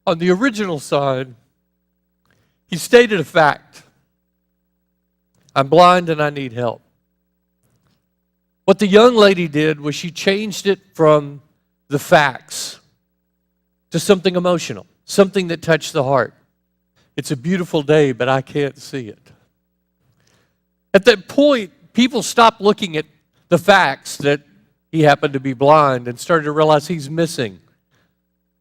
On the original side, he stated a fact. I'm blind and I need help. What the young lady did was she changed it from the facts to something emotional, something that touched the heart. It's a beautiful day, but I can't see it. At that point, people stopped looking at the facts that he happened to be blind and started to realize he's missing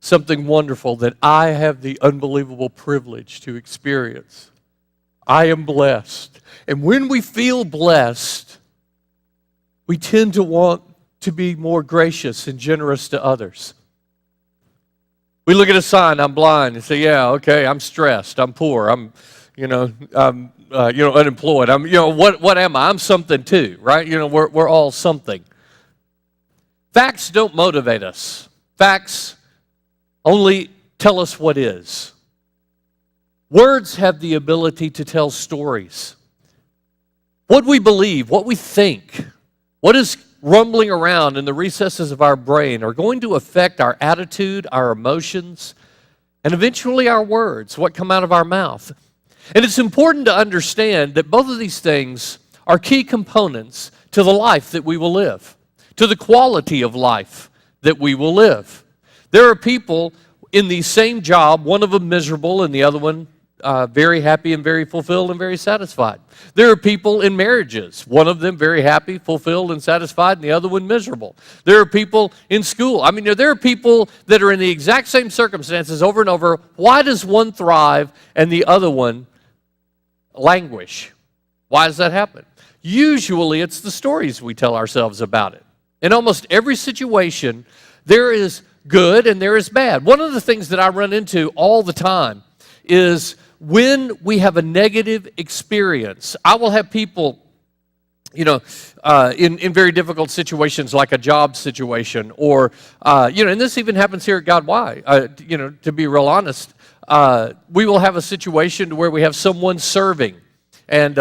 something wonderful that I have the unbelievable privilege to experience. I am blessed. And when we feel blessed, we tend to want to be more gracious and generous to others. We look at a sign, I'm blind, and say, yeah, okay, I'm stressed, I'm poor, I'm unemployed, what am I? I'm something too, right? We're all something. Facts don't motivate us. Facts only tell us what is. Words have the ability to tell stories. What we believe, what we think, what is rumbling around in the recesses of our brain are going to affect our attitude, our emotions, and eventually our words, what come out of our mouth. And it's important to understand that both of these things are key components to the life that we will live, to the quality of life that we will live. There are people in the same job, one of them miserable and the other one very happy and very fulfilled and very satisfied. There are people in marriages, one of them very happy, fulfilled, and satisfied, and the other one miserable. There are people in school. There are people that are in the exact same circumstances over and over. Why does one thrive and the other one languish? Why does that happen? Usually it's the stories we tell ourselves about it. In almost every situation, there is good and there is bad. One of the things that I run into all the time is when we have a negative experience. I will have people, in very difficult situations like a job situation or, and this even happens here at God Why, to be real honest, we will have a situation where we have someone serving and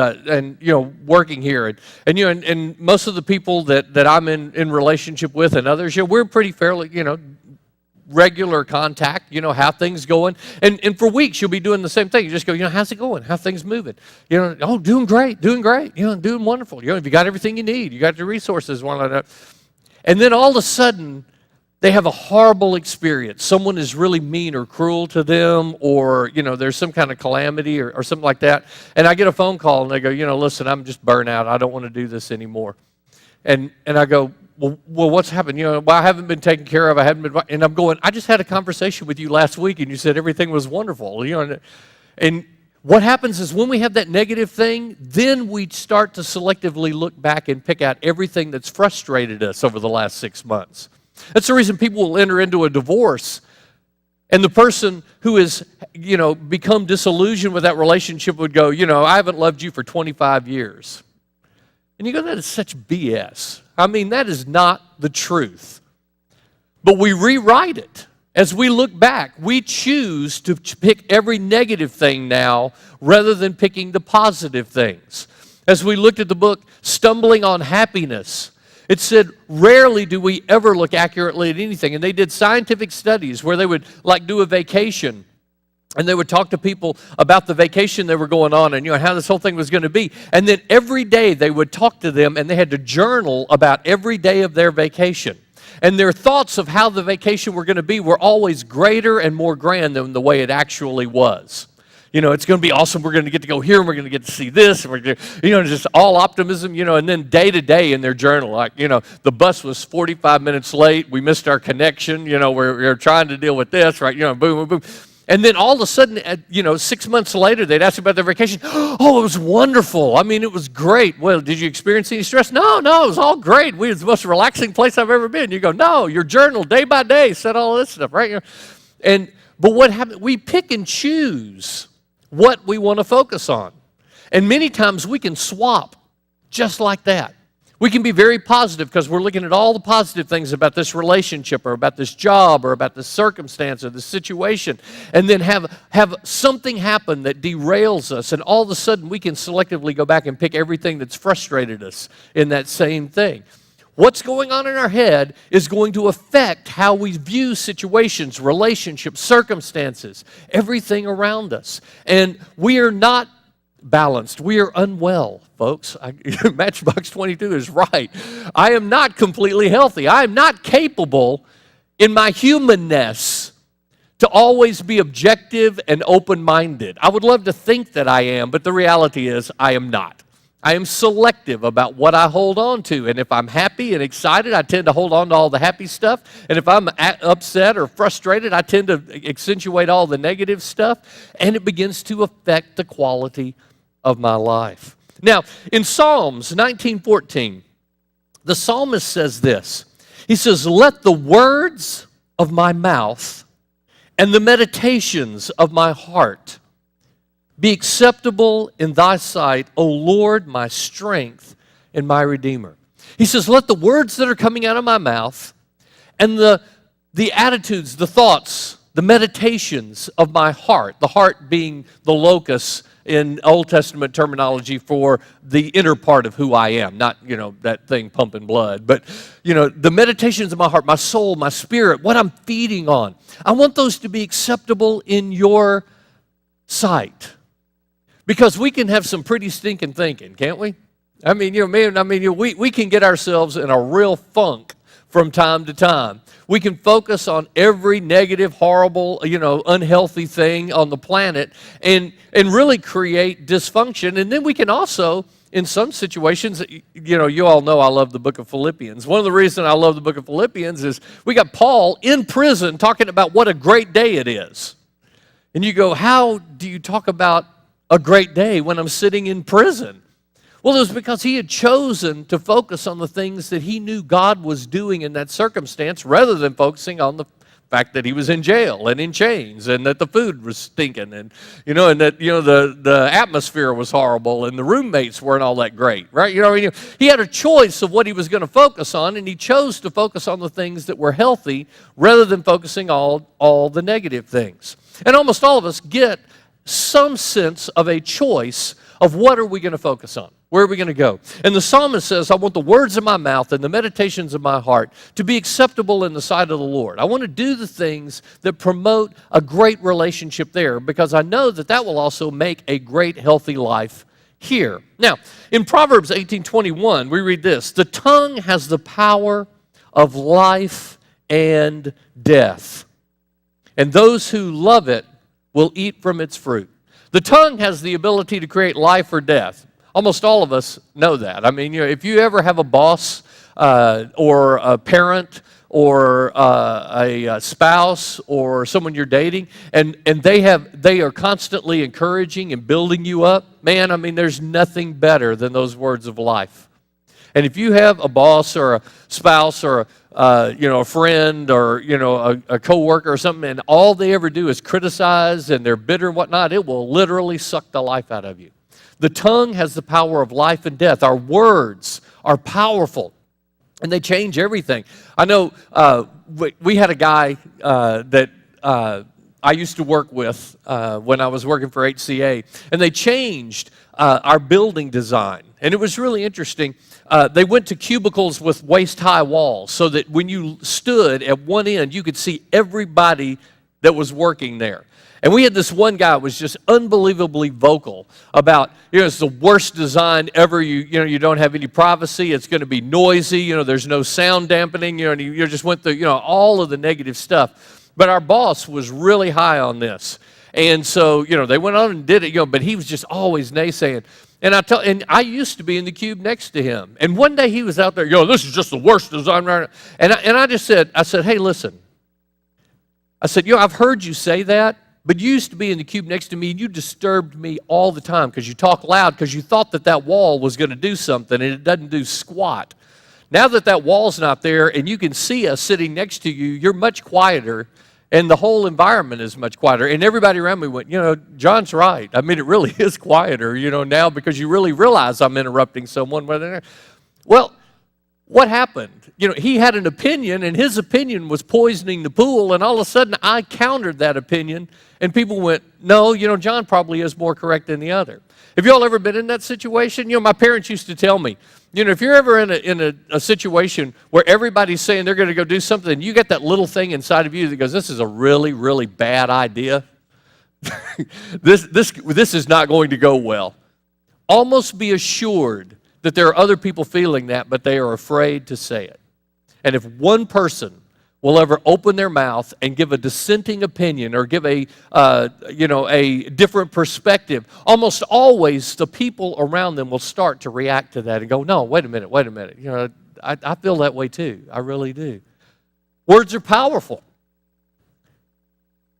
working here. And most of the people that I'm in relationship with and others, we're pretty fairly, regular contact, how things going. And for weeks, you'll be doing the same thing. You just go, how's it going? How things moving? Oh, doing great, doing wonderful. If you got everything you need, you got your resources, one like that. And then all of a sudden, they have a horrible experience. Someone is really mean or cruel to them, or, there's some kind of calamity or something like that. And I get a phone call and they go, listen, I'm just burnt out. I don't want to do this anymore. And I go, well, what's happened? I haven't been taken care of. And I'm going, I just had a conversation with you last week and you said everything was wonderful. And what happens is when we have that negative thing, then we start to selectively look back and pick out everything that's frustrated us over the last 6 months. That's the reason people will enter into a divorce. And the person who has, become disillusioned with that relationship would go, I haven't loved you for 25 years. And you go, that is such BS. That is not the truth. But we rewrite it. As we look back, we choose to pick every negative thing now rather than picking the positive things. As we looked at the book, Stumbling on Happiness, it said, rarely do we ever look accurately at anything. And they did scientific studies where they would do a vacation. And they would talk to people about the vacation they were going on and how this whole thing was going to be. And then every day they would talk to them and they had to journal about every day of their vacation. And their thoughts of how the vacation were going to be were always greater and more grand than the way it actually was. It's going to be awesome. We're going to get to go here and we're going to get to see this. And we're going to, just all optimism, and then day to day in their journal, the bus was 45 minutes late. We missed our connection. We're trying to deal with this, right? Boom, boom, boom. And then all of a sudden, 6 months later, they'd ask about their vacation. Oh, it was wonderful. It was great. Well, did you experience any stress? No, it was all great. It was the most relaxing place I've ever been. You go, no, your journal, day by day, said all this stuff, right? But what happened? We pick and choose what we want to focus on. And many times we can swap just like that. We can be very positive because we're looking at all the positive things about this relationship or about this job or about this circumstance or this situation, and then have something happen that derails us, and all of a sudden we can selectively go back and pick everything that's frustrated us in that same thing. What's going on in our head is going to affect how we view situations, relationships, circumstances, everything around us. And we are not balanced. We are unwell, folks. Matchbox 22 is right. I am not completely healthy. I am not capable in my humanness to always be objective and open-minded. I would love to think that I am, but the reality is I am not. I am selective about what I hold on to. And if I'm happy and excited, I tend to hold on to all the happy stuff. And if I'm upset or frustrated, I tend to accentuate all the negative stuff. And it begins to affect the quality of my life. Now, in Psalms 19:14, the psalmist says this. He says, "Let the words of my mouth and the meditations of my heart be acceptable in thy sight, O Lord, my strength and my Redeemer." He says, let the words that are coming out of my mouth and the attitudes, the thoughts, the meditations of my heart, the heart being the locus in Old Testament terminology for the inner part of who I am, not, that thing pumping blood, but, the meditations of my heart, my soul, my spirit, what I'm feeding on. I want those to be acceptable in your sight. Because we can have some pretty stinking thinking, can't we? We can get ourselves in a real funk from time to time. We can focus on every negative, horrible, unhealthy thing on the planet and really create dysfunction. And then we can also, in some situations, you all know I love the book of Philippians. One of the reasons I love the book of Philippians is we got Paul in prison talking about what a great day it is. And you go, how do you talk about a great day when I'm sitting in prison? Well, it was because he had chosen to focus on the things that he knew God was doing in that circumstance rather than focusing on the fact that he was in jail and in chains and that the food was stinking and that the atmosphere was horrible and the roommates weren't all that great, right? He had a choice of what he was going to focus on, and he chose to focus on the things that were healthy rather than focusing all the negative things. And almost all of us get some sense of a choice of what are we going to focus on? Where are we going to go? And the psalmist says, I want the words of my mouth and the meditations of my heart to be acceptable in the sight of the Lord. I want to do the things that promote a great relationship there because I know that will also make a great, healthy life here. Now, in Proverbs 18:21, we read this, the tongue has the power of life and death, and those who love it will eat from its fruit. The tongue has the ability to create life or death. Almost all of us know that. If you ever have a boss or a parent or a spouse or someone you're dating, and they are constantly encouraging and building you up, man, there's nothing better than those words of life. And if you have a boss or a spouse or a friend or a coworker or something, and all they ever do is criticize and they're bitter and whatnot, it will literally suck the life out of you. The tongue has the power of life and death. Our words are powerful, and they change everything. I know we had a guy that I used to work with when I was working for HCA, and they changed our building design. And it was really interesting. They went to cubicles with waist-high walls so that when you stood at one end, you could see everybody that was working there. And we had this one guy who was just unbelievably vocal about, it's the worst design ever. You don't have any privacy. It's going to be noisy. There's no sound dampening. And you just went through, all of the negative stuff. But our boss was really high on this. And so, they went on and did it, but he was just always naysaying. And I used to be in the cube next to him. And one day he was out there, this is just the worst design right now. And I just said, hey, listen. I said, I've heard you say that, but you used to be in the cube next to me and you disturbed me all the time because you talk loud because you thought that wall was going to do something and it doesn't do squat. Now that wall's not there and you can see us sitting next to you, you're much quieter and the whole environment is much quieter. And everybody around me went, John's right. It really is quieter, now because you really realize I'm interrupting someone. Well, what happened? He had an opinion, and his opinion was poisoning the pool, and all of a sudden I countered that opinion, and people went, no, John probably is more correct than the other. Have you all ever been in that situation? My parents used to tell me, if you're ever in a situation where everybody's saying they're going to go do something, you get that little thing inside of you that goes, this is a really, really bad idea. This is not going to go well. Almost be assured that there are other people feeling that, but they are afraid to say it. And if one person will ever open their mouth and give a dissenting opinion or give a different perspective, almost always the people around them will start to react to that and go, no, wait a minute. I feel that way too. I really do. Words are powerful.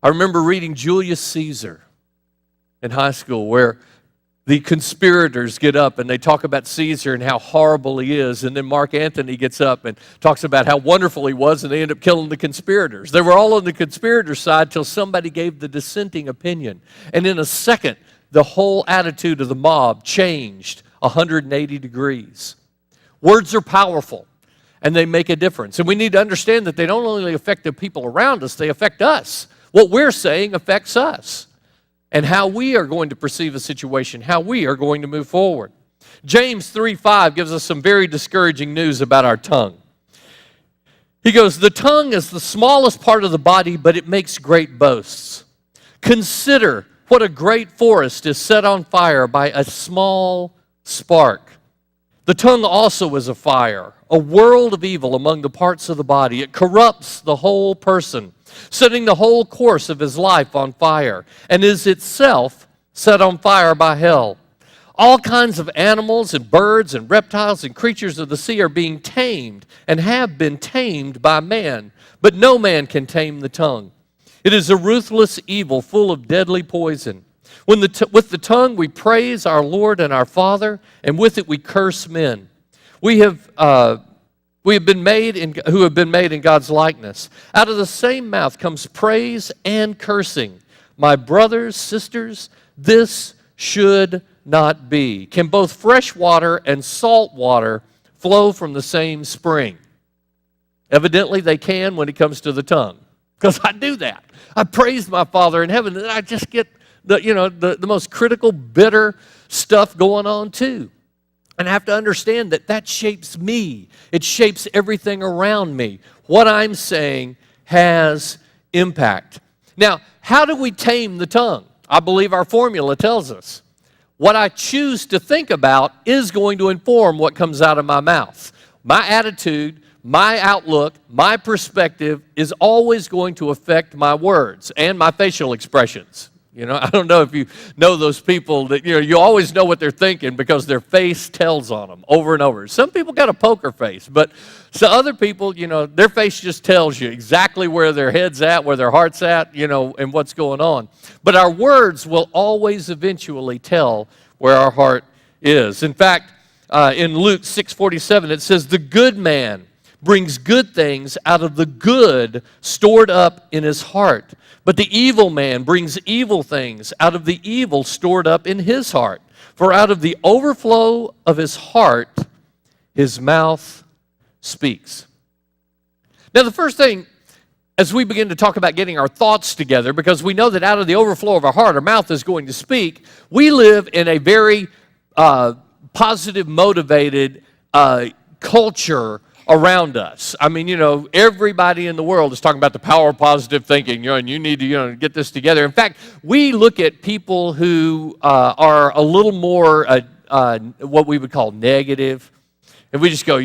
I remember reading Julius Caesar in high school, where the conspirators get up and they talk about Caesar and how horrible he is, and then Mark Antony gets up and talks about how wonderful he was, and they end up killing the conspirators. They were all on the conspirator side till somebody gave the dissenting opinion. And in a second, the whole attitude of the mob changed 180 degrees. Words are powerful, and they make a difference. And we need to understand that they don't only affect the people around us, they affect us. What we're saying affects us, and how we are going to perceive a situation, how we are going to move forward. James 3:5 gives us some very discouraging news about our tongue. He goes, the tongue is the smallest part of the body, but it makes great boasts. Consider what a great forest is set on fire by a small spark. The tongue also is a fire, a world of evil among the parts of the body. It corrupts the whole person, setting the whole course of his life on fire, and is itself set on fire by hell. All kinds of animals and birds and reptiles and creatures of the sea are being tamed and have been tamed by man, but no man can tame the tongue. It is a ruthless evil full of deadly poison. With the tongue we praise our Lord and our Father, and with it we curse men. We have been made who have been made in God's likeness. Out of the same mouth comes praise and cursing. My brothers, sisters, this should not be. Can both fresh water and salt water flow from the same spring? Evidently they can when it comes to the tongue, because I do that. I praise my Father in heaven, and I just get the most critical, bitter stuff going on too. And I have to understand that shapes me. It shapes everything around me. What I'm saying has impact. Now, how do we tame the tongue? I believe our formula tells us. What I choose to think about is going to inform what comes out of my mouth. My attitude, my outlook, my perspective is always going to affect my words and my facial expressions. I don't know if you know those people that, you always know what they're thinking because their face tells on them over and over. Some people got a poker face, but so other people, their face just tells you exactly where their head's at, where their heart's at, and what's going on. But our words will always eventually tell where our heart is. In fact, in Luke 6:47, it says, the good man brings good things out of the good stored up in his heart. But the evil man brings evil things out of the evil stored up in his heart. For out of the overflow of his heart, his mouth speaks. Now, the first thing, as we begin to talk about getting our thoughts together, because we know that out of the overflow of our heart, our mouth is going to speak, we live in a very positive, motivated culture around us. I mean, everybody in the world is talking about the power of positive thinking, and you need to, get this together. In fact, we look at people who are a little more what we would call negative, and we just go,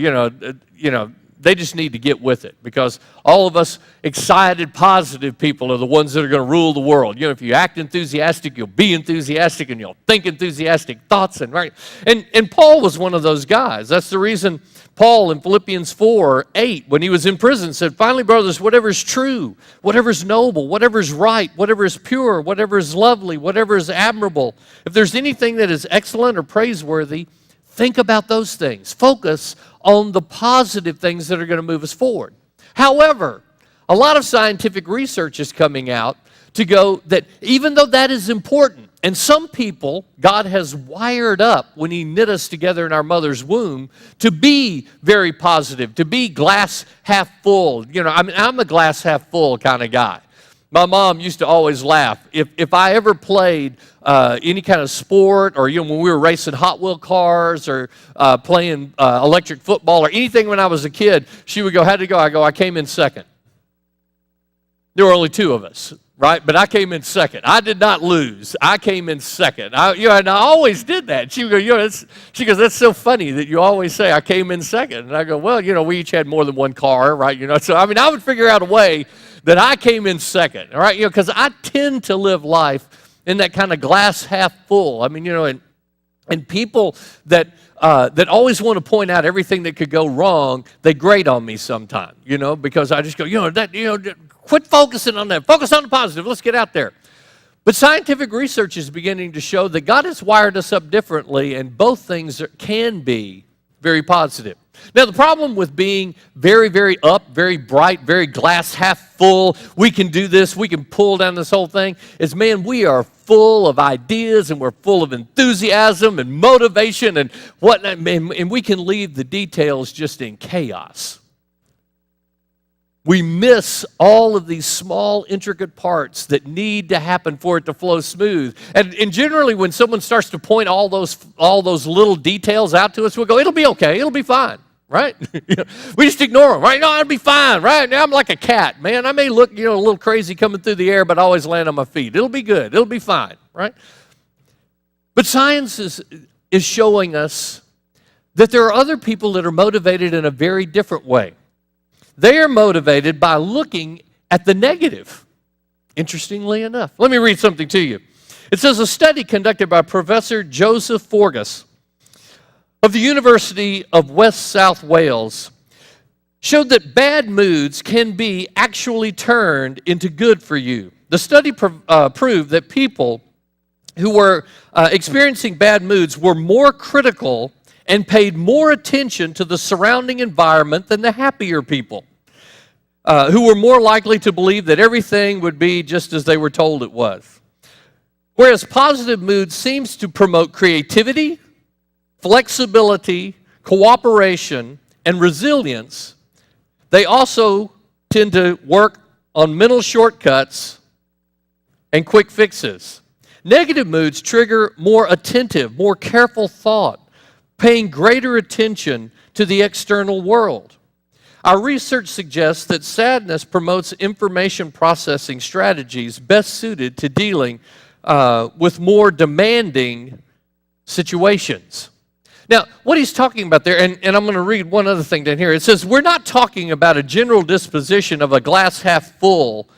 they just need to get with it, because all of us excited, positive people are the ones that are going to rule the world. If you act enthusiastic, you'll be enthusiastic, and you'll think enthusiastic thoughts. And Paul was one of those guys. That's the reason Paul in Philippians 4:8, when he was in prison, said, finally, brothers, whatever is true, whatever is noble, whatever is right, whatever is pure, whatever is lovely, whatever is admirable, if there's anything that is excellent or praiseworthy, think about those things. Focus on the positive things that are going to move us forward. However, a lot of scientific research is coming out to go that even though that is important, And some people, God has wired up when He knit us together in our mother's womb to be very positive, to be glass half full. I'm a glass half full kind of guy. My mom used to always laugh. If I ever played any kind of sport, or when we were racing Hot Wheel cars, or playing electric football, or anything when I was a kid, she would go, "How'd it go?" I go, "I came in second." There were only two of us, right? But I came in second. I did not lose. I came in second. And I always did that. She would go, she goes, "That's so funny that you always say I came in second." And I go, "Well, we each had more than one car, right? So I would figure out a way that I came in second, all right? Because I tend to live life in that kind of glass half full. And people that always want to point out everything that could go wrong, they grate on me sometime, because I just go, quit focusing on that. Focus on the positive. Let's get out there. But scientific research is beginning to show that God has wired us up differently, and both things can be very positive. Now, the problem with being very, very up, very bright, very glass half full, we can do this, we can pull down this whole thing, is, man, we are full of ideas, and we're full of enthusiasm and motivation and whatnot, and we can leave the details just in chaos. We miss all of these small, intricate parts that need to happen for it to flow smooth. And generally, when someone starts to point all those little details out to us, we'll go, "It'll be okay, it'll be fine," right? We just ignore them, right? "No, it'll be fine," right? Now I'm like a cat, man. I may look, a little crazy coming through the air, but I always land on my feet. It'll be good. It'll be fine, right? But science is showing us that there are other people that are motivated in a very different way. They are motivated by looking at the negative, interestingly enough. Let me read something to you. It says, a study conducted by Professor Joseph Forgas of the University of West South Wales showed that bad moods can be actually turned into good for you. The study proved that people who were experiencing bad moods were more critical and paid more attention to the surrounding environment than the happier people, who were more likely to believe that everything would be just as they were told it was. Whereas positive mood seems to promote creativity, flexibility, cooperation, and resilience, they also tend to work on mental shortcuts and quick fixes. Negative moods trigger more attentive, more careful thought, paying greater attention to the external world. Our research suggests that sadness promotes information processing strategies best suited to dealing with more demanding situations. Now, what he's talking about there, and I'm going to read one other thing down here. It says, we're not talking about a general disposition of a glass half full.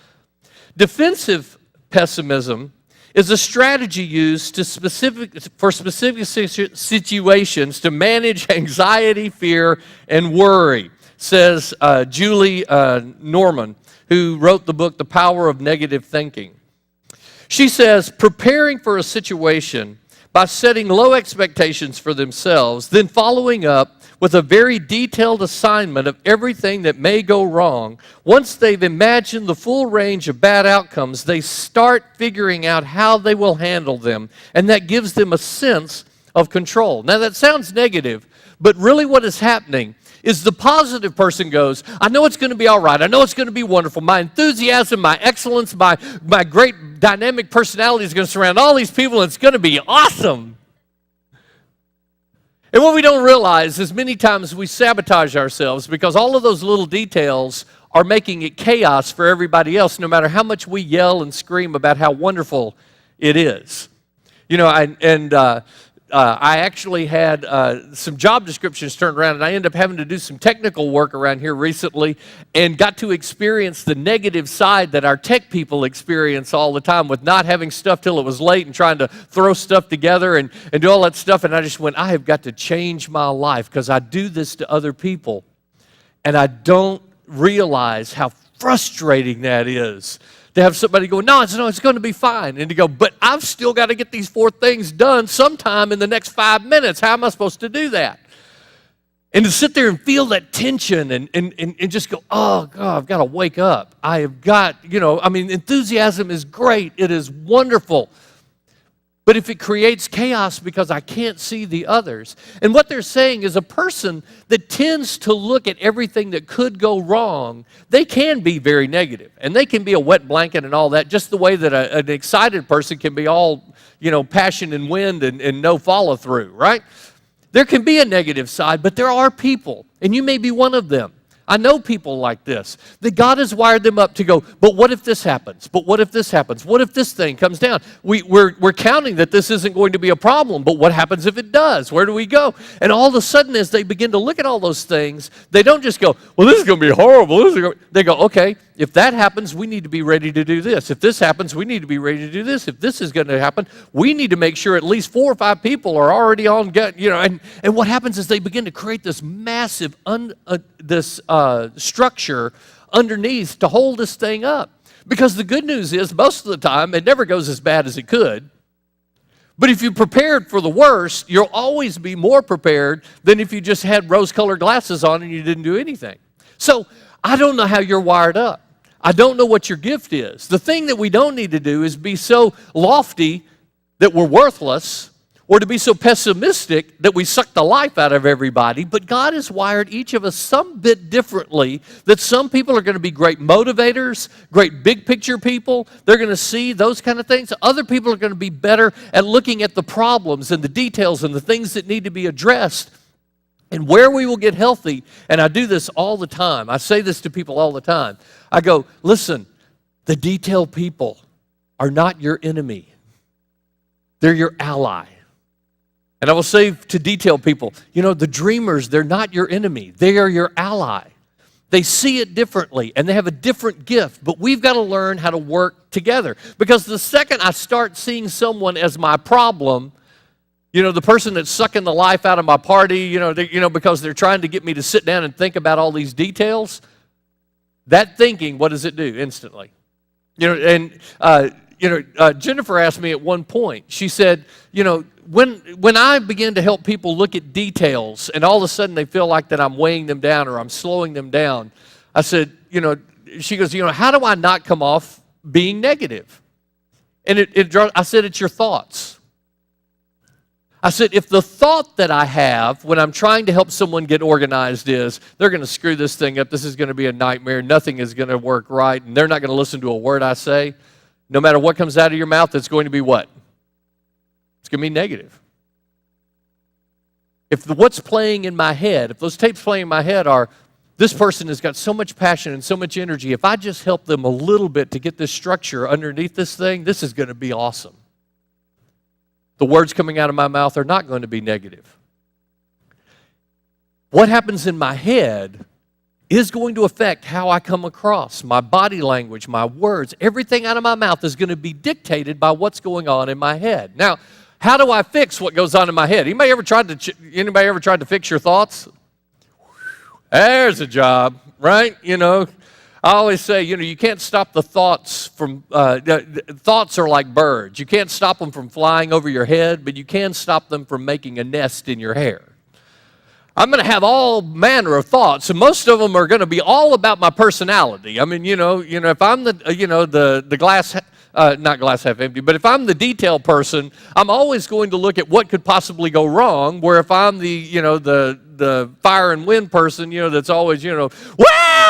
Defensive pessimism is a strategy used for specific situations to manage anxiety, fear, and worry, says Julie Norman, who wrote the book, The Power of Negative Thinking. She says, preparing for a situation by setting low expectations for themselves, then following up with a very detailed assignment of everything that may go wrong. Once they've imagined the full range of bad outcomes, they start figuring out how they will handle them, and that gives them a sense of control. Now, that sounds negative, but really what is happening is the positive person goes, I know it's going to be all right. I know it's going to be wonderful. My enthusiasm, my excellence, my great dynamic personality is going to surround all these people, and it's going to be awesome. And what we don't realize is many times we sabotage ourselves because all of those little details are making it chaos for everybody else, no matter how much we yell and scream about how wonderful it is. I actually had some job descriptions turned around, and I ended up having to do some technical work around here recently and got to experience the negative side that our tech people experience all the time with not having stuff till it was late and trying to throw stuff together and do all that stuff. And I just went, I have got to change my life because I do this to other people, and I don't realize how frustrating that is. To have somebody go, no, it's going to be fine. And to go, but I've still got to get these 4 things done sometime in the next 5 minutes. How am I supposed to do that? And to sit there and feel that tension and just go, oh, God, I've got to wake up. I have got, enthusiasm is great. It is wonderful. But if it creates chaos because I can't see the others, and what they're saying is a person that tends to look at everything that could go wrong, they can be very negative, and they can be a wet blanket and all that, just the way that an excited person can be all, passion and wind and no follow through, right? There can be a negative side, but there are people, and you may be one of them. I know people like this, that God has wired them up to go, but what if this happens? But what if this happens? What if this thing comes down? We're counting that this isn't going to be a problem, but what happens if it does? Where do we go? And all of a sudden, as they begin to look at all those things, they don't just go, well, this is going to be horrible. They go, okay, if that happens, we need to be ready to do this. If this happens, we need to be ready to do this. If this is going to happen, we need to make sure at least 4 or 5 people are already on, and what happens is they begin to create this massive, structure underneath to hold this thing up. Because the good news is, most of the time, it never goes as bad as it could. But if you prepared for the worst, you'll always be more prepared than if you just had rose-colored glasses on and you didn't do anything. So I don't know how you're wired up. I don't know what your gift is. The thing that we don't need to do is be so lofty that we're worthless, or to be so pessimistic that we suck the life out of everybody. But God has wired each of us some bit differently, that some people are going to be great motivators, great big picture people. They're going to see those kind of things. Other people are going to be better at looking at the problems and the details and the things that need to be addressed. And where we will get healthy, and I do this all the time. I say this to people all the time. I go, listen, the detail people are not your enemy. They're your ally. And I will say to detail people, the dreamers, they're not your enemy. They are your ally. They see it differently, and they have a different gift. But we've got to learn how to work together. Because the second I start seeing someone as my problem, the person that's sucking the life out of my party, because they're trying to get me to sit down and think about all these details, that thinking, what does it do instantly? Jennifer asked me at one point, she said, when I begin to help people look at details and all of a sudden they feel like that I'm weighing them down or I'm slowing them down, I said, she goes, how do I not come off being negative? And I said, it's your thoughts. I said, if the thought that I have when I'm trying to help someone get organized is, they're going to screw this thing up, this is going to be a nightmare, nothing is going to work right, and they're not going to listen to a word I say, no matter what comes out of your mouth, it's going to be what? It's going to be negative. If what's playing in my head, if those tapes playing in my head are, this person has got so much passion and so much energy, if I just help them a little bit to get this structure underneath this thing, this is going to be awesome. The words coming out of my mouth are not going to be negative. What happens in my head is going to affect how I come across. My body language, my words, everything out of my mouth is going to be dictated by what's going on in my head. Now, how do I fix what goes on in my head? Anybody ever tried to fix your thoughts? There's a job, right? I always say, you can't stop the thoughts from, thoughts are like birds. You can't stop them from flying over your head, but you can stop them from making a nest in your hair. I'm going to have all manner of thoughts, and most of them are going to be all about my personality. I mean, if I'm the glass, not glass half empty, but if I'm the detail person, I'm always going to look at what could possibly go wrong, where if I'm the fire and wind person, that's always, wow,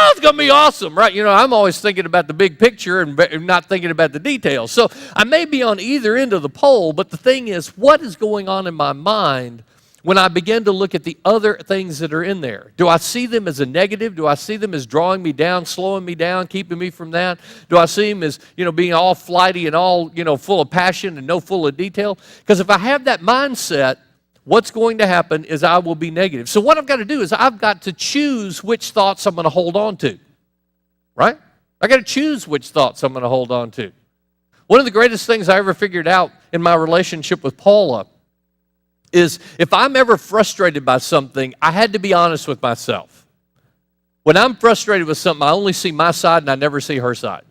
it's going to be awesome, right? I'm always thinking about the big picture and not thinking about the details. So I may be on either end of the pole, but the thing is, what is going on in my mind when I begin to look at the other things that are in there? Do I see them as a negative? Do I see them as drawing me down, slowing me down, keeping me from that? Do I see them as, being all flighty and all, full of passion and no full of detail? Because if I have that mindset, what's going to happen is I will be negative. So what I've got to do is I've got to choose which thoughts I'm going to hold on to, right? I got to choose which thoughts I'm going to hold on to. One of the greatest things I ever figured out in my relationship with Paula is if I'm ever frustrated by something, I had to be honest with myself. When I'm frustrated with something, I only see my side and I never see her side.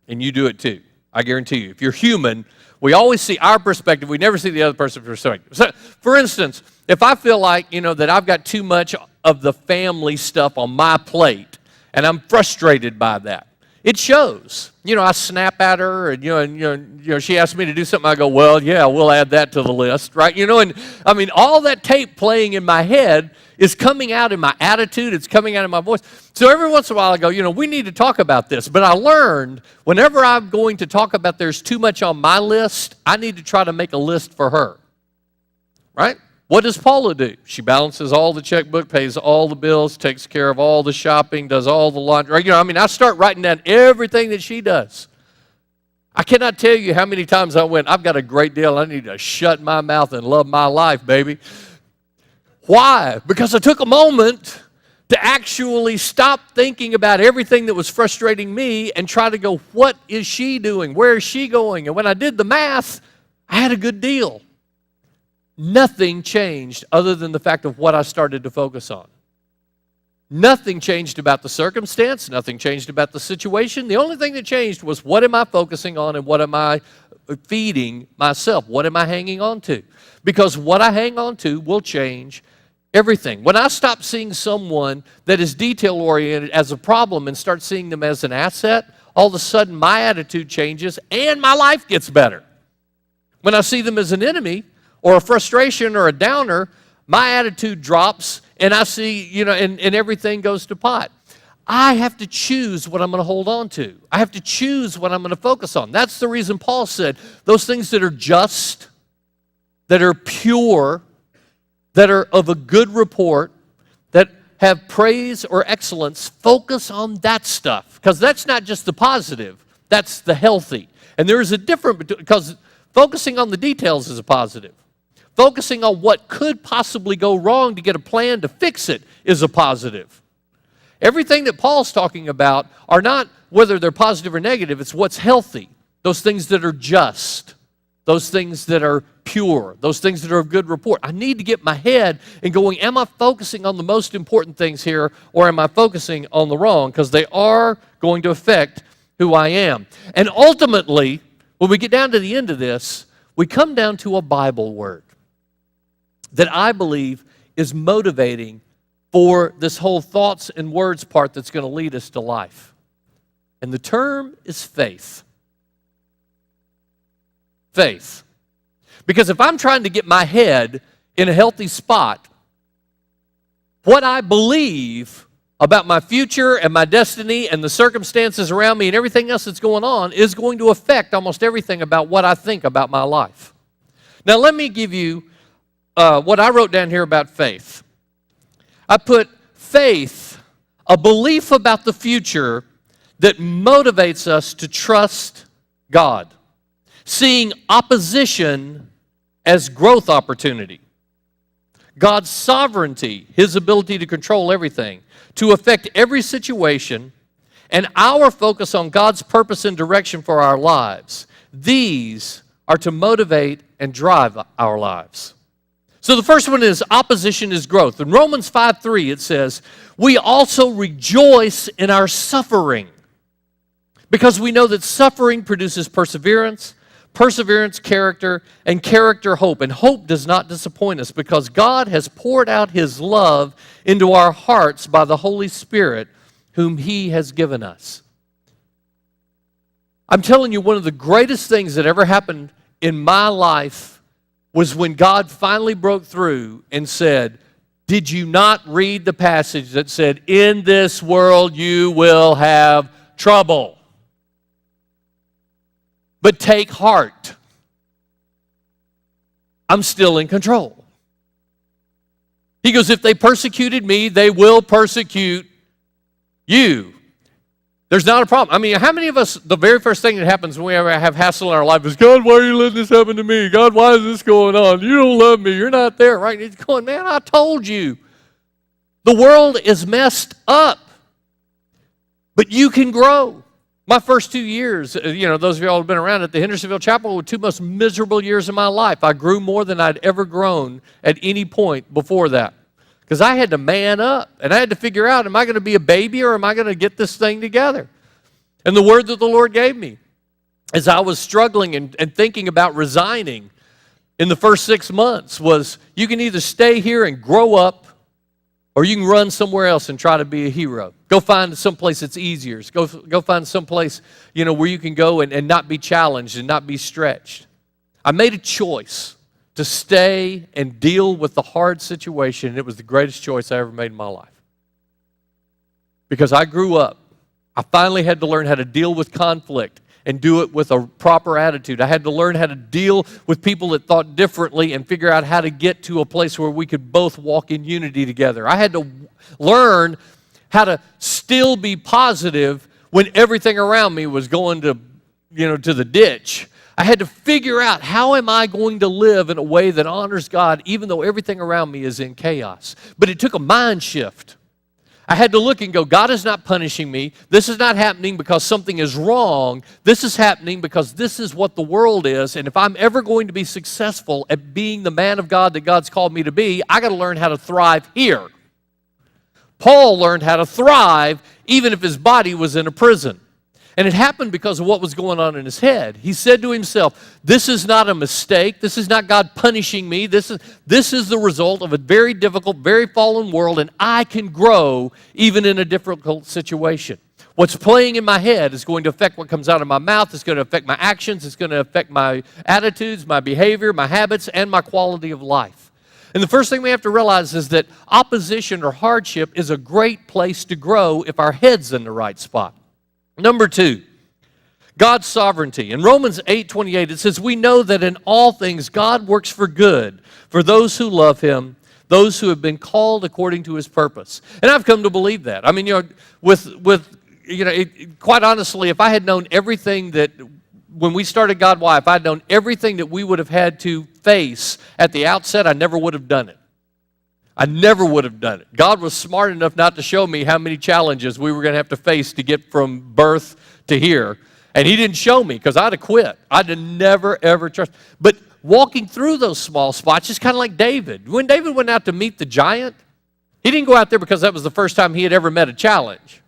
And you do it too. I guarantee you. If you're human, we always see our perspective. We never see the other person's perspective. So, for instance, if I feel like, that I've got too much of the family stuff on my plate and I'm frustrated by that, it shows. I snap at her, and she asks me to do something. I go, well, yeah, we'll add that to the list, right? And I mean, all that tape playing in my head is coming out in my attitude. It's coming out in my voice. So every once in a while, I go, we need to talk about this. But I learned whenever I'm going to talk about there's too much on my list, I need to try to make a list for her, right? What does Paula do? She balances all the checkbook, pays all the bills, takes care of all the shopping, does all the laundry. I start writing down everything that she does. I cannot tell you how many times I went, I've got a great deal. I need to shut my mouth and love my life, baby. Why? Because I took a moment to actually stop thinking about everything that was frustrating me and try to go, what is she doing? Where is she going? And when I did the math, I had a good deal. Nothing changed other than the fact of what I started to focus on. Nothing changed about the circumstance. Nothing changed about the situation. The only thing that changed was what am I focusing on and what am I feeding myself? What am I hanging on to? Because what I hang on to will change everything. When I stop seeing someone that is detail-oriented as a problem and start seeing them as an asset, all of a sudden my attitude changes and my life gets better. When I see them as an enemy, or a frustration or a downer, my attitude drops and I see, and everything goes to pot. I have to choose what I'm going to hold on to. I have to choose what I'm going to focus on. That's the reason Paul said those things that are just, that are pure, that are of a good report, that have praise or excellence, focus on that stuff. Because that's not just the positive, that's the healthy. And there is a difference, because focusing on the details is a positive. Focusing on what could possibly go wrong to get a plan to fix it is a positive. Everything that Paul's talking about are not whether they're positive or negative, it's what's healthy. Those things that are just, those things that are pure, those things that are of good report. I need to get my head and going, am I focusing on the most important things here or am I focusing on the wrong? Because they are going to affect who I am. And ultimately, when we get down to the end of this, we come down to a Bible word that I believe is motivating for this whole thoughts and words part that's going to lead us to life. And the term is faith. Faith. Because if I'm trying to get my head in a healthy spot, what I believe about my future and my destiny and the circumstances around me and everything else that's going on is going to affect almost everything about what I think about my life. Now let me give you what I wrote down here about faith. I put faith, a belief about the future that motivates us to trust God, seeing opposition as growth opportunity, God's sovereignty, His ability to control everything, to affect every situation, and our focus on God's purpose and direction for our lives. These are to motivate and drive our lives. So the first one is opposition is growth. In Romans 5:3 it says, we also rejoice in our suffering because we know that suffering produces perseverance, perseverance character, and character hope. And hope does not disappoint us because God has poured out His love into our hearts by the Holy Spirit whom He has given us. I'm telling you, one of the greatest things that ever happened in my life was when God finally broke through and said, did you not read the passage that said, in this world you will have trouble? But take heart. I'm still in control. He goes, if they persecuted me, they will persecute you. There's not a problem. I mean, how many of us, the very first thing that happens when we ever have hassle in our life is, God, why are you letting this happen to me? God, why is this going on? You don't love me. You're not there, right? And he's going, man, I told you. The world is messed up. But you can grow. My first 2 years, those of y'all who have been around at the Hendersonville Chapel were 2 most miserable years of my life. I grew more than I'd ever grown at any point before that. Because I had to man up, and I had to figure out, am I going to be a baby or am I going to get this thing together? And the word that the Lord gave me as I was struggling and thinking about resigning in the first 6 months was, you can either stay here and grow up Or you can run somewhere else and try to be a hero. Go find someplace that's easier. Go find someplace, where you can go and not be challenged and not be stretched. I made a choice to stay and deal with the hard situation, and it was the greatest choice I ever made in my life. Because I grew up, I finally had to learn how to deal with conflict and do it with a proper attitude. I had to learn how to deal with people that thought differently and figure out how to get to a place where we could both walk in unity together. I had to learn how to still be positive when everything around me was going to the ditch. I had to figure out, how am I going to live in a way that honors God even though everything around me is in chaos? But it took a mind shift. I had to look and go, God is not punishing me. This is not happening because something is wrong. This is happening because this is what the world is. And if I'm ever going to be successful at being the man of God that God's called me to be, I got to learn how to thrive here. Paul learned how to thrive even if his body was in a prison. And it happened because of what was going on in his head. He said to himself, this is not a mistake. This is not God punishing me. This is the result of a very difficult, very fallen world, and I can grow even in a difficult situation. What's playing in my head is going to affect what comes out of my mouth. It's going to affect my actions. It's going to affect my attitudes, my behavior, my habits, and my quality of life. And the first thing we have to realize is that opposition or hardship is a great place to grow if our head's in the right spot. Number 2, God's sovereignty. In Romans 8:28, it says, we know that in all things God works for good for those who love Him, those who have been called according to His purpose. And I've come to believe that. I mean, quite honestly, if I had known everything that, when we started God Why, if I had known everything that we would have had to face at the outset, I never would have done it. I never would have done it. God was smart enough not to show me how many challenges we were going to have to face to get from birth to here. And He didn't show me because I'd have quit. I'd have never, ever trusted. But walking through those small spots is kind of like David. When David went out to meet the giant, he didn't go out there because that was the first time he had ever met a challenge.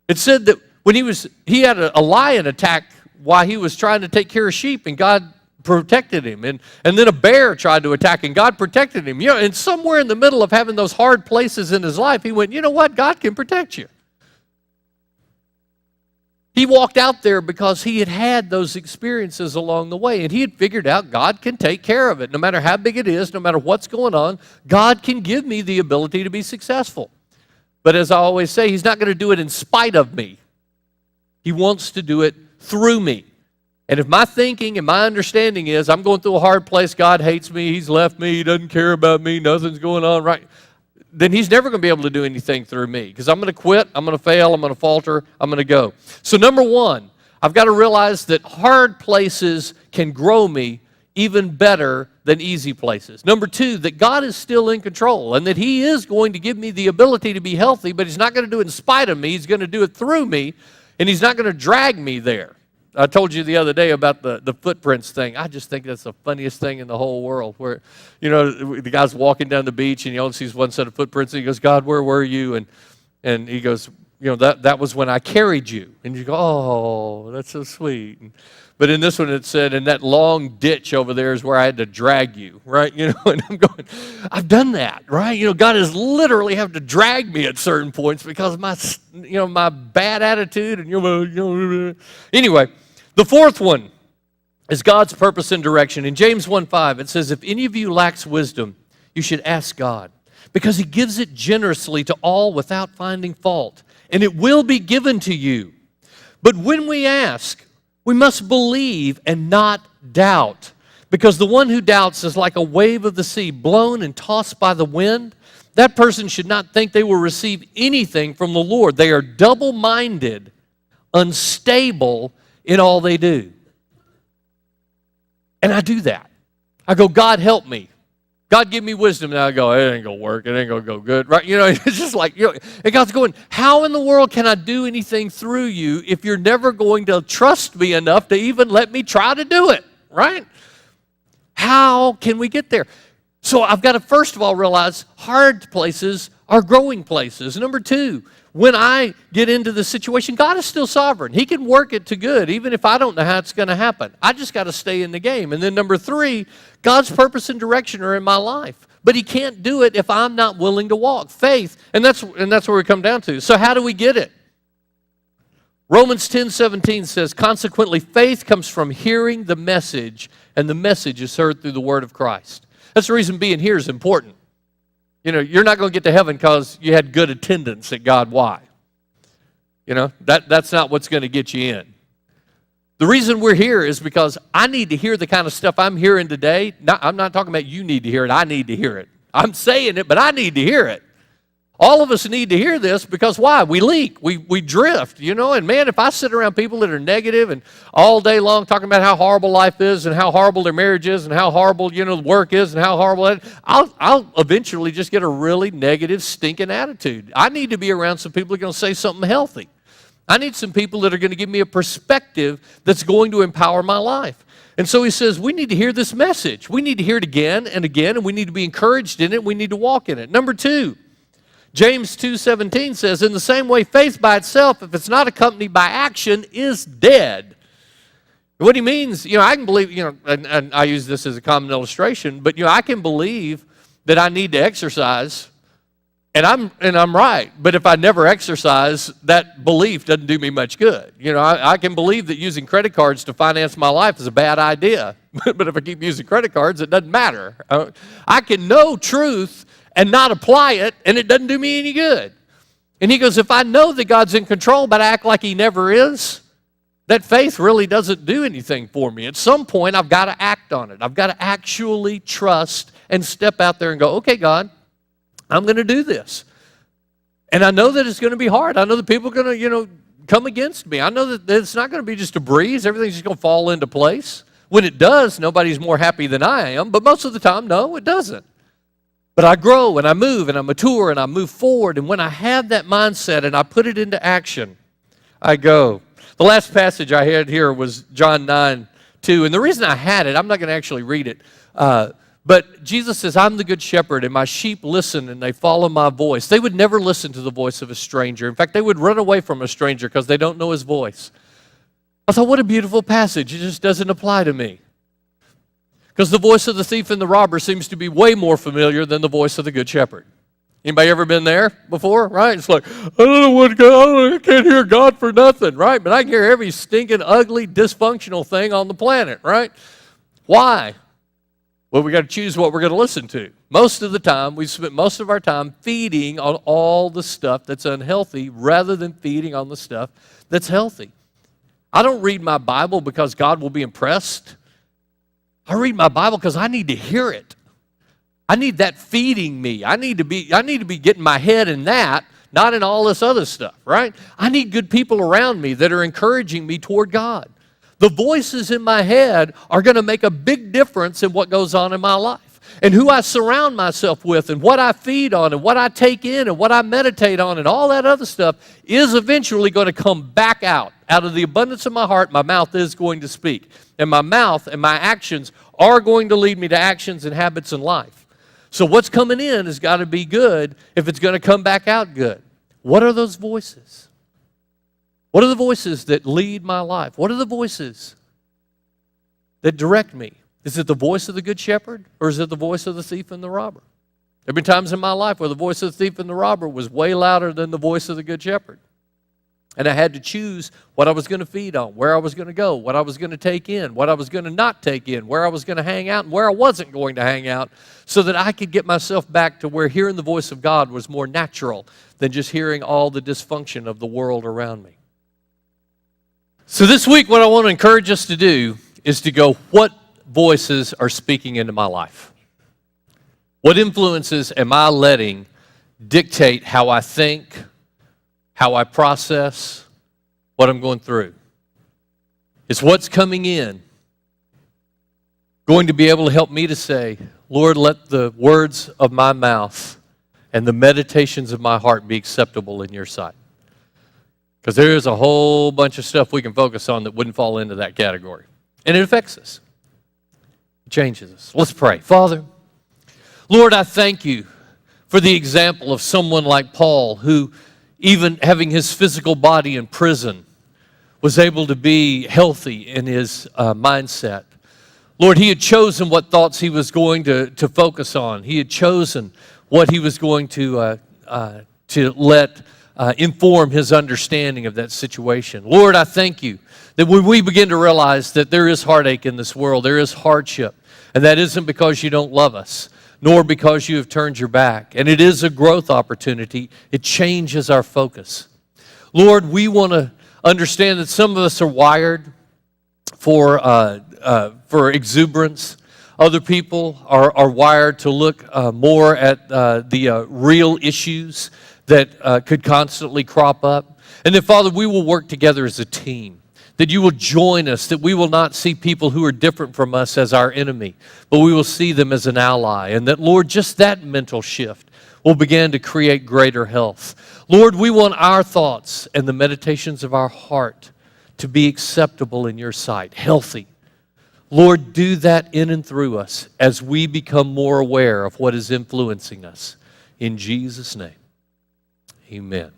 It said that when he had a lion attack while he was trying to take care of sheep, and God protected him, and then a bear tried to attack, and God protected him. And somewhere in the middle of having those hard places in his life, he went, you know what? God can protect you. He walked out there because he had had those experiences along the way, and he had figured out God can take care of it. No matter how big it is, no matter what's going on, God can give me the ability to be successful. But as I always say, He's not going to do it in spite of me. He wants to do it through me. And if my thinking and my understanding is I'm going through a hard place, God hates me, He's left me, He doesn't care about me, nothing's going on right, then He's never going to be able to do anything through me, because I'm going to quit, I'm going to fail, I'm going to falter, I'm going to go. So number 1, I've got to realize that hard places can grow me even better than easy places. Number 2, that God is still in control and that He is going to give me the ability to be healthy, but He's not going to do it in spite of me. He's going to do it through me, and He's not going to drag me there. I told you the other day about the footprints thing. I just think that's the funniest thing in the whole world, where, the guy's walking down the beach and he only sees one set of footprints, and he goes, God, where were you? And he goes, that was when I carried you. And you go, oh, that's so sweet. But in this one it said, and that long ditch over there is where I had to drag you, right? And I'm going, I've done that, right? God has literally had to drag me at certain points because of my bad attitude. And anyway, the fourth one is God's purpose and direction. In James 1:5, it says, if any of you lacks wisdom, you should ask God, because He gives it generously to all without finding fault, and it will be given to you. But when we ask, we must believe and not doubt, because the one who doubts is like a wave of the sea, blown and tossed by the wind. That person should not think they will receive anything from the Lord. They are double-minded, unstable in all they do. And I do that. I go, God, help me. God, give me wisdom. Now I go, it ain't going to work. It ain't going to go good. Right? It's just like, and God's going, how in the world can I do anything through you if you're never going to trust me enough to even let me try to do it? Right? How can we get there? So I've got to first of all realize hard places are growing places. Number 2, when I get into the situation, God is still sovereign. He can work it to good, even if I don't know how it's going to happen. I just got to stay in the game. And then number 3, God's purpose and direction are in my life. but he can't do it if I'm not willing to walk. Faith, and that's where we come down to. So how do we get it? Romans 10:17 says, consequently, faith comes from hearing the message, and the message is heard through the word of Christ. That's the reason being here is important. You know, you're not going to get to heaven because you had good attendance at God. Why? You know, that's not what's going to get you in. The reason we're here is because I need to hear the kind of stuff I'm hearing today. I'm not talking about you need to hear it. I need to hear it. I'm saying it, but I need to hear it. All of us need to hear this because why? We leak. We drift, you know. And man, if I sit around people that are negative and all day long talking about how horrible life is and how horrible their marriage is and how horrible, you know, work is and how horrible that, I'll eventually just get a really negative, stinking attitude. I need to be around some people who are going to say something healthy. I need some people that are going to give me a perspective that's going to empower my life. And so he says, we need to hear this message. We need to hear it again and again, and we need to be encouraged in it. We need to walk in it. Number 2, James 2:17 says, in the same way, faith by itself, if it's not accompanied by action, is dead. What he means, you know, I can believe, you know, and I use this as a common illustration, but, you know, I can believe that I need to exercise, and I'm right. But if I never exercise, that belief doesn't do me much good. You know, I can believe that using credit cards to finance my life is a bad idea. But if I keep using credit cards, it doesn't matter. I can know truth and not apply it, and it doesn't do me any good. And he goes, if I know that God's in control, but I act like he never is, that faith really doesn't do anything for me. At some point, I've got to act on it. I've got to actually trust and step out there and go, okay, God, I'm going to do this. And I know that it's going to be hard. I know that people are going to, you know, come against me. I know that it's not going to be just a breeze. Everything's just going to fall into place. When it does, nobody's more happy than I am. But most of the time, no, it doesn't. But I grow and I move and I mature and I move forward. And when I have that mindset and I put it into action, I go. The last passage I had here was John 9:2. And the reason I had it, I'm not going to actually read it. But Jesus says, I'm the good shepherd, and my sheep listen, and they follow my voice. They would never listen to the voice of a stranger. In fact, they would run away from a stranger because they don't know his voice. I thought, what a beautiful passage. It just doesn't apply to me. Because the voice of the thief and the robber seems to be way more familiar than the voice of the good shepherd. Anybody ever been there before, right? It's like, I don't know what God, I can't hear God for nothing, right? But I can hear every stinking, ugly, dysfunctional thing on the planet, right? Why? Well, we got to choose what we're going to listen to. Most of the time, we spent most of our time feeding on all the stuff that's unhealthy rather than feeding on the stuff that's healthy. I don't read my Bible because God will be impressed. I read my Bible because I need to hear it. I need that feeding me. I need to be getting my head in that, not in all this other stuff, right? I need good people around me that are encouraging me toward God. The voices in my head are going to make a big difference in what goes on in my life. And who I surround myself with and what I feed on and what I take in and what I meditate on and all that other stuff is eventually going to come back out. Out of the abundance of my heart, my mouth is going to speak. And my mouth and my actions are going to lead me to actions and habits in life. So what's coming in has got to be good if it's going to come back out good. What are those voices? What are the voices that lead my life? What are the voices that direct me? Is it the voice of the good shepherd or is it the voice of the thief and the robber? There have been times in my life where the voice of the thief and the robber was way louder than the voice of the good shepherd. And I had to choose what I was going to feed on, where I was going to go, what I was going to take in, what I was going to not take in, where I was going to hang out and where I wasn't going to hang out, so that I could get myself back to where hearing the voice of God was more natural than just hearing all the dysfunction of the world around me. So this week, what I want to encourage us to do is to go, what voices are speaking into my life? What influences am I letting dictate how I think, how I process what I'm going through? Is what's coming in going to be able to help me to say, Lord, let the words of my mouth and the meditations of my heart be acceptable in your sight? Because there is a whole bunch of stuff we can focus on that wouldn't fall into that category. And it affects us. It changes us. Let's pray. Father, Lord, I thank you for the example of someone like Paul, who, even having his physical body in prison, was able to be healthy in his mindset. Lord, he had chosen what thoughts he was going to focus on. He had chosen what he was going to let inform his understanding of that situation. Lord, I thank you that when we begin to realize that there is heartache in this world, there is hardship, and that isn't because you don't love us, nor because you have turned your back, and it is a growth opportunity, it changes our focus. Lord, we want to understand that some of us are wired for exuberance. Other people are wired to look more at the real issues that could constantly crop up. And that, Father, we will work together as a team, that you will join us, that we will not see people who are different from us as our enemy, but we will see them as an ally. And that, Lord, just that mental shift will begin to create greater health. Lord, we want our thoughts and the meditations of our heart to be acceptable in your sight, healthy. Lord, do that in and through us as we become more aware of what is influencing us. In Jesus' name, amen.